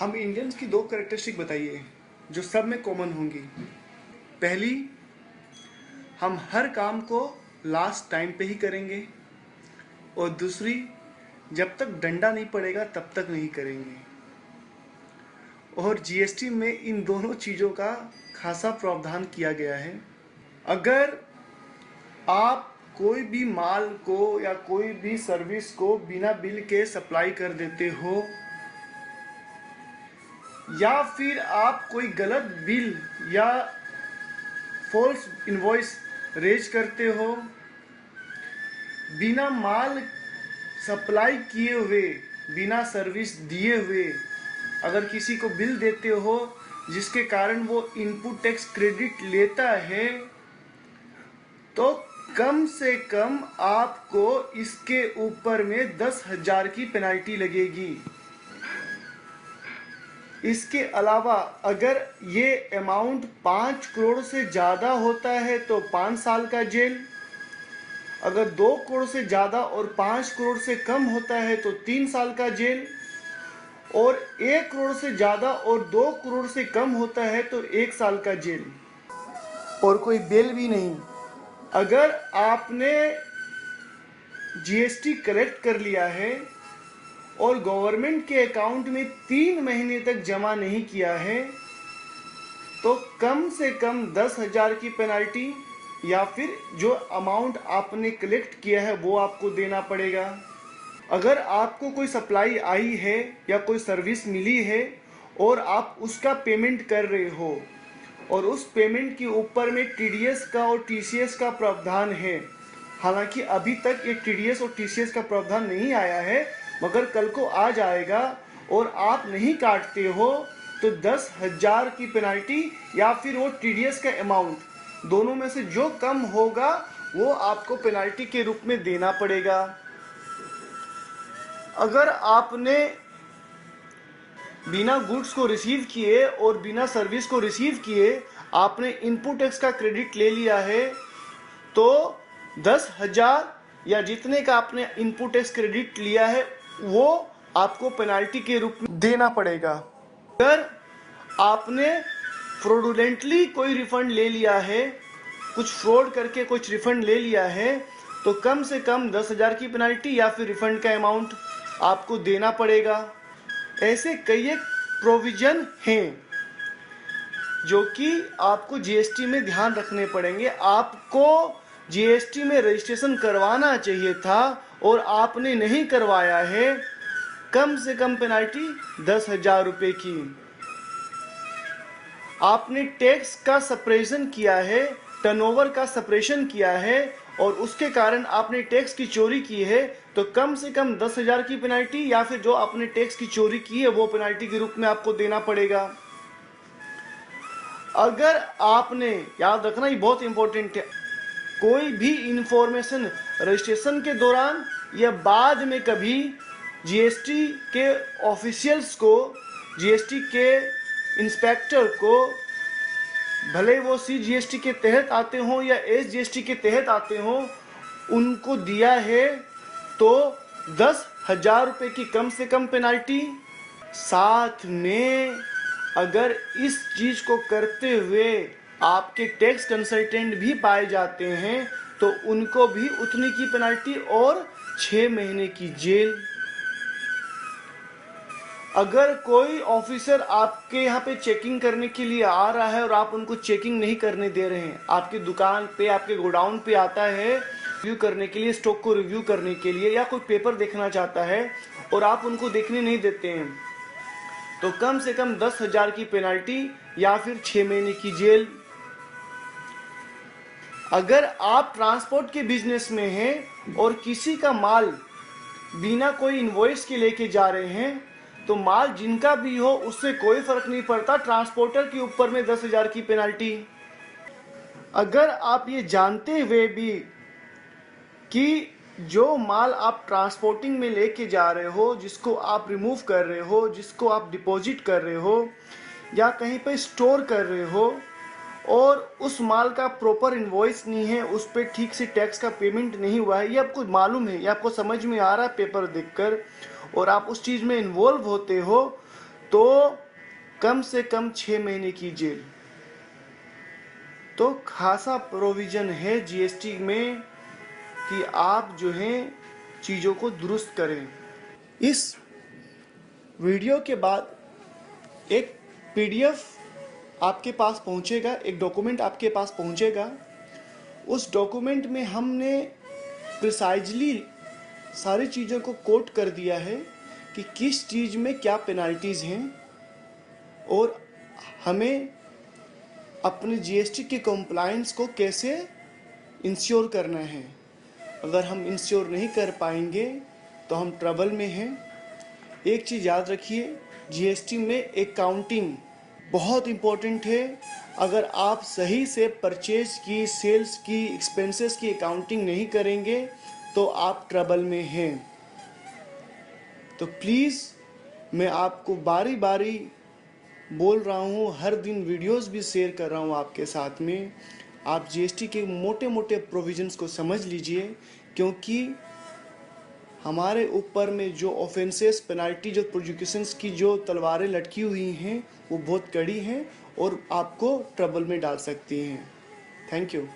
हम इंडियंस की दो कैरेक्टरिस्टिक बताइए जो सब में कॉमन होंगी। पहली, हम हर काम को लास्ट टाइम पे ही करेंगे, और दूसरी, जब तक डंडा नहीं पड़ेगा तब तक नहीं करेंगे। और जीएसटी में इन दोनों चीज़ों का खासा प्रावधान किया गया है। अगर आप कोई भी माल को या कोई भी सर्विस को बिना बिल के सप्लाई कर देते हो, या फिर आप कोई गलत बिल या फॉल्स इनवॉइस रेज करते हो, बिना माल सप्लाई किए हुए, बिना सर्विस दिए हुए अगर किसी को बिल देते हो जिसके कारण वो इनपुट टैक्स क्रेडिट लेता है, तो कम से कम आपको इसके ऊपर में 10,000 की पेनल्टी लगेगी। इसके अलावा अगर ये अमाउंट 5 करोड़ से ज़्यादा होता है तो 5 साल का जेल, अगर 2 करोड़ से ज़्यादा और 5 करोड़ से कम होता है तो 3 साल का जेल, और 1 करोड़ से ज़्यादा और 2 करोड़ से कम होता है तो 1 साल का जेल, और कोई बेल भी नहीं। अगर आपने जीएसटी कलेक्ट कर लिया है और गवर्नमेंट के अकाउंट में 3 महीने तक जमा नहीं किया है, तो कम से कम 10,000 की पेनल्टी या फिर जो अमाउंट आपने कलेक्ट किया है वो आपको देना पड़ेगा। अगर आपको कोई सप्लाई आई है या कोई सर्विस मिली है और आप उसका पेमेंट कर रहे हो, और उस पेमेंट के ऊपर में टीडीएस का और टीसीएस का प्रावधान है, हालांकि अभी तक ये टीडीएस और टीसीएस का प्रावधान नहीं आया है, मगर कल को आ जाएगा, और आप नहीं काटते हो तो 10,000 की पेनल्टी या फिर वो टीडीएस का अमाउंट, दोनों में से जो कम होगा वो आपको पेनल्टी के रूप में देना पड़ेगा। अगर आपने बिना गुड्स को रिसीव किए और बिना सर्विस को रिसीव किए आपने इनपुट टैक्स का क्रेडिट ले लिया है, तो 10,000 या जितने का आपने इनपुट टैक्स क्रेडिट लिया है वो आपको पेनल्टी के रूप में देना पड़ेगा। अगर आपने फ्रॉडुलेंटली कोई रिफंड ले लिया है, कुछ फ्रॉड करके कुछ रिफंड ले लिया है, तो कम से कम 10,000 की पेनल्टी या फिर रिफंड का अमाउंट आपको देना पड़ेगा। ऐसे कई एक प्रोविजन हैं जो कि आपको जीएसटी में ध्यान रखने पड़ेंगे। आपको जीएसटी में रजिस्ट्रेशन करवाना चाहिए था और आपने नहीं करवाया है, कम से कम पेनल्टी 10,000 रुपये की। आपने टैक्स का सप्रेशन किया है, टर्नओवर का सप्रेशन किया है, और उसके कारण आपने टैक्स की चोरी की है, तो कम से कम 10,000 की पेनल्टी या फिर जो आपने टैक्स की चोरी की है वो पेनल्टी के रूप में आपको देना पड़ेगा। अगर आपने, याद रखना ये बहुत इंपॉर्टेंट है, कोई भी इंफॉर्मेशन रजिस्ट्रेशन के दौरान या बाद में कभी जीएसटी के ऑफिशियल्स को, जीएसटी के इंस्पेक्टर को, भले वो सीजीएसटी के तहत आते हों या एसजीएसटी के तहत आते हों, उनको दिया है तो 10,000 रुपये की कम से कम पेनल्टी। साथ में अगर इस चीज़ को करते हुए आपके टैक्स कंसल्टेंट भी पाए जाते हैं तो उनको भी उतनी की पेनल्टी और 6 महीने की जेल। अगर कोई ऑफिसर आपके यहाँ पे चेकिंग करने के लिए आ रहा है और आप उनको चेकिंग नहीं करने दे रहे हैं, आपकी दुकान पे, आपके गोडाउन पे आता है रिव्यू करने के लिए, स्टॉक को रिव्यू करने के लिए, या कोई पेपर देखना चाहता है और आप उनको देखने नहीं देते हैं, तो कम से कम 10,000 की पेनल्टी या फिर 6 महीने की जेल। अगर आप ट्रांसपोर्ट के बिजनेस में हैं और किसी का माल बिना कोई इनवॉइस के लेके जा रहे हैं, तो माल जिनका भी हो उससे कोई फर्क नहीं पड़ता, ट्रांसपोर्टर के ऊपर में 10,000 की पेनल्टी। अगर आप ये जानते हुए भी कि जो माल आप ट्रांसपोर्टिंग में लेके जा रहे हो, जिसको आप रिमूव कर रहे हो, जिसको आप डिपॉजिट कर रहे हो या कहीं पे स्टोर कर रहे हो, और उस माल का प्रॉपर इनवॉइस नहीं है, उस पर ठीक से टैक्स का पेमेंट नहीं हुआ है, ये आपको मालूम है, ये आपको समझ में आ रहा है पेपर देखकर, और आप उस चीज़ में इन्वॉल्व होते हो, तो कम से कम 6 महीने की जेल। तो खासा प्रोविजन है जीएसटी में कि आप जो है चीज़ों को दुरुस्त करें। इस वीडियो के बाद एक पीडीएफ आपके पास पहुंचेगा, एक डॉक्यूमेंट आपके पास पहुंचेगा। उस डॉक्यूमेंट में हमने प्रिसाइजली सारी चीज़ों को कोट कर दिया है कि किस चीज़ में क्या पेनाल्टीज़ हैं और हमें अपने जीएसटी के कंप्लायंस को कैसे इंश्योर करना है। अगर हम इंश्योर नहीं कर पाएंगे तो हम ट्रबल में हैं। एक चीज़ याद रखिए, जीएसटी में अकाउंटिंग बहुत इम्पोर्टेंट है। अगर आप सही से परचेज की, सेल्स की, एक्सपेंसेस की अकाउंटिंग नहीं करेंगे तो आप ट्रबल में हैं। तो प्लीज़ मैं आपको बारी बारी बोल रहा हूँ, हर दिन वीडियोस भी शेयर कर रहा हूँ आपके साथ में। आप जीएसटी के मोटे मोटे प्रोविजंस को समझ लीजिए, क्योंकि हमारे ऊपर में जो ऑफेंसेस, पेनाल्टी, जो प्रोसिक्यूशंस की जो तलवारें लटकी हुई हैं वो बहुत कड़ी हैं और आपको ट्रबल में डाल सकती हैं। Thank you.